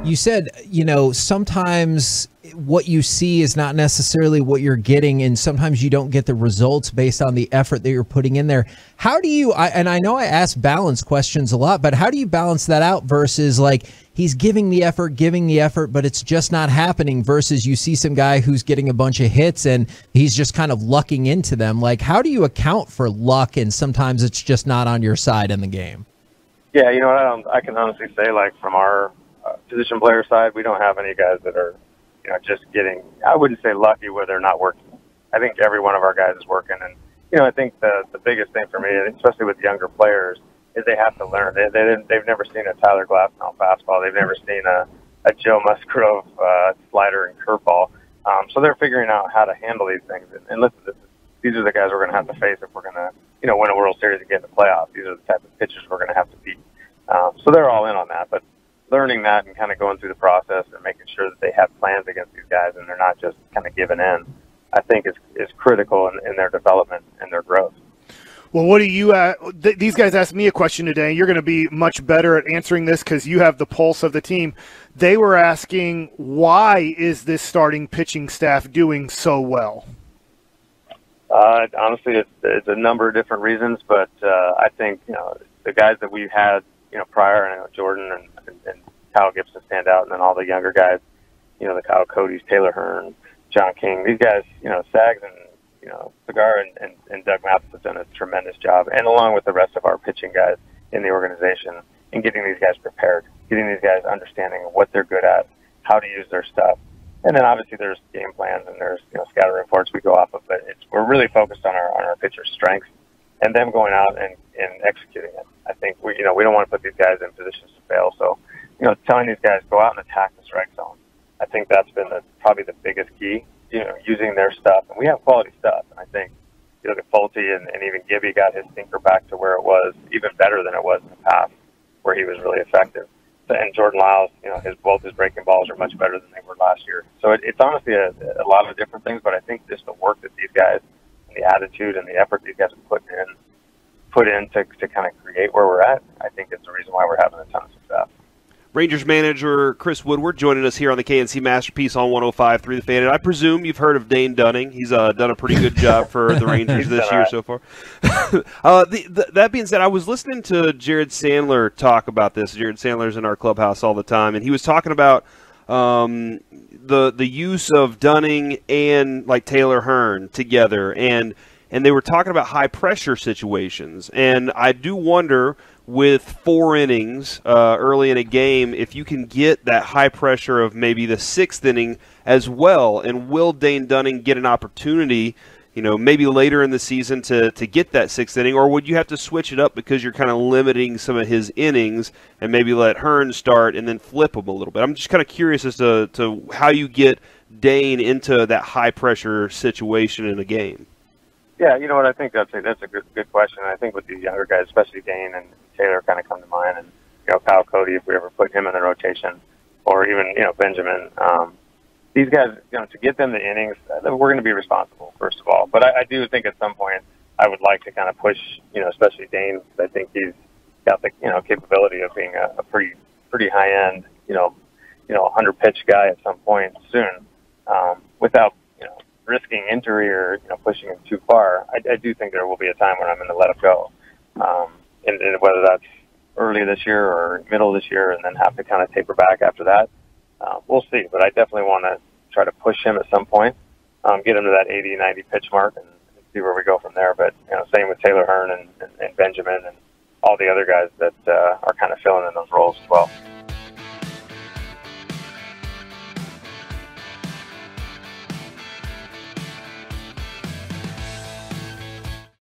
You said, sometimes what you see is not necessarily what you're getting, and sometimes you don't get the results based on the effort that you're putting in there. How do you, and I know I ask balance questions a lot, but how do you balance that out versus like he's giving the effort, but it's just not happening, versus you see some guy who's getting a bunch of hits and he's just kind of lucking into them? Like, how do you account for luck and sometimes it's just not on your side in the game? Yeah, I can honestly say, like, from our position player side, we don't have any guys that are, just getting, I wouldn't say lucky where they're not working. I think every one of our guys is working. And, I think the biggest thing for me, especially with younger players, is they have to learn. They've never seen a Tyler Glasnow fastball. They've never seen a Joe Musgrove slider and curveball. So they're figuring out how to handle these things. And listen, these are the guys we're going to have to face if we're going to, win a World Series and get in the playoffs. These are the type of pitchers we're going to have to beat. So they're all in on that. But learning that and kind of going through the process and making sure that they have plans against these guys and they're not just kind of giving in, I think is critical in their development and their growth. Well, what do you these guys asked me a question today. You're going to be much better at answering this because you have the pulse of the team. They were asking, why is this starting pitching staff doing so well? Honestly, it's a number of different reasons, but I think the guys that we've had prior, I know Jordan and Kyle Gibson stand out, and then all the younger guys, the Kyle Cody's, Taylor Hearn, John King. These guys, Sags and Cigar and Doug Mathis have done a tremendous job, and along with the rest of our pitching guys in the organization, in getting these guys prepared, getting these guys understanding what they're good at, how to use their stuff. And then obviously there's game plans and there's scatter reports we go off of, but we're really focused on our pitchers' strengths and them going out and executing it. I think we don't want to put these guys in positions to fail. So telling these guys go out and attack the strike zone. I think that's been probably the biggest key. Using their stuff, and we have quality stuff. And I think you look at Fulte and even Gibby got his sinker back to where it was, even better than it was in the past, where he was really effective. And Jordan Lyles, both his breaking balls are much better than they were last year. So it's honestly a lot of different things, but I think just the work that these guys and the attitude and the effort these guys have put in to kind of create where we're at, I think it's the reason why we're having a ton of success. Rangers manager Chris Woodward joining us here on the KNC Masterpiece on 105.3 The Fan. And I presume you've heard of Dane Dunning. He's done a pretty good job for the Rangers this year so far. That being said, I was listening to Jared Sandler talk about this. Jared Sandler's in our clubhouse all the time, and he was talking about the use of Dunning and like Taylor Hearn together, and they were talking about high pressure situations. And I do wonder, with 4 innings early in a game, if you can get that high pressure of maybe the 6th inning as well, and will Dane Dunning get an opportunity, maybe later in the season to get that 6th inning, or would you have to switch it up because you're kind of limiting some of his innings and maybe let Hearn start and then flip him a little bit? I'm just kind of curious as to how you get Dane into that high pressure situation in a game. Yeah, you know what, I think that's a good question. I think with these younger guys, especially Dane and Taylor, kind of come to mind, and Kyle Cody, if we ever put him in the rotation, or even Benjamin. These guys, to get them the innings, we're going to be responsible first of all. But I do think at some point I would like to kind of push, especially Dane. I think he's got the capability of being a pretty high end, 100 pitch guy at some point soon, without risking injury or pushing him too far. I do think there will be a time when I'm going to let him go, and whether that's early this year or middle of this year, and then have to kind of taper back after that. We'll see, but I definitely want to try to push him at some point, get him to that 80, 90 pitch mark, and see where we go from there. But same with Taylor Hearn and Benjamin and all the other guys that are kind of filling in those roles as well.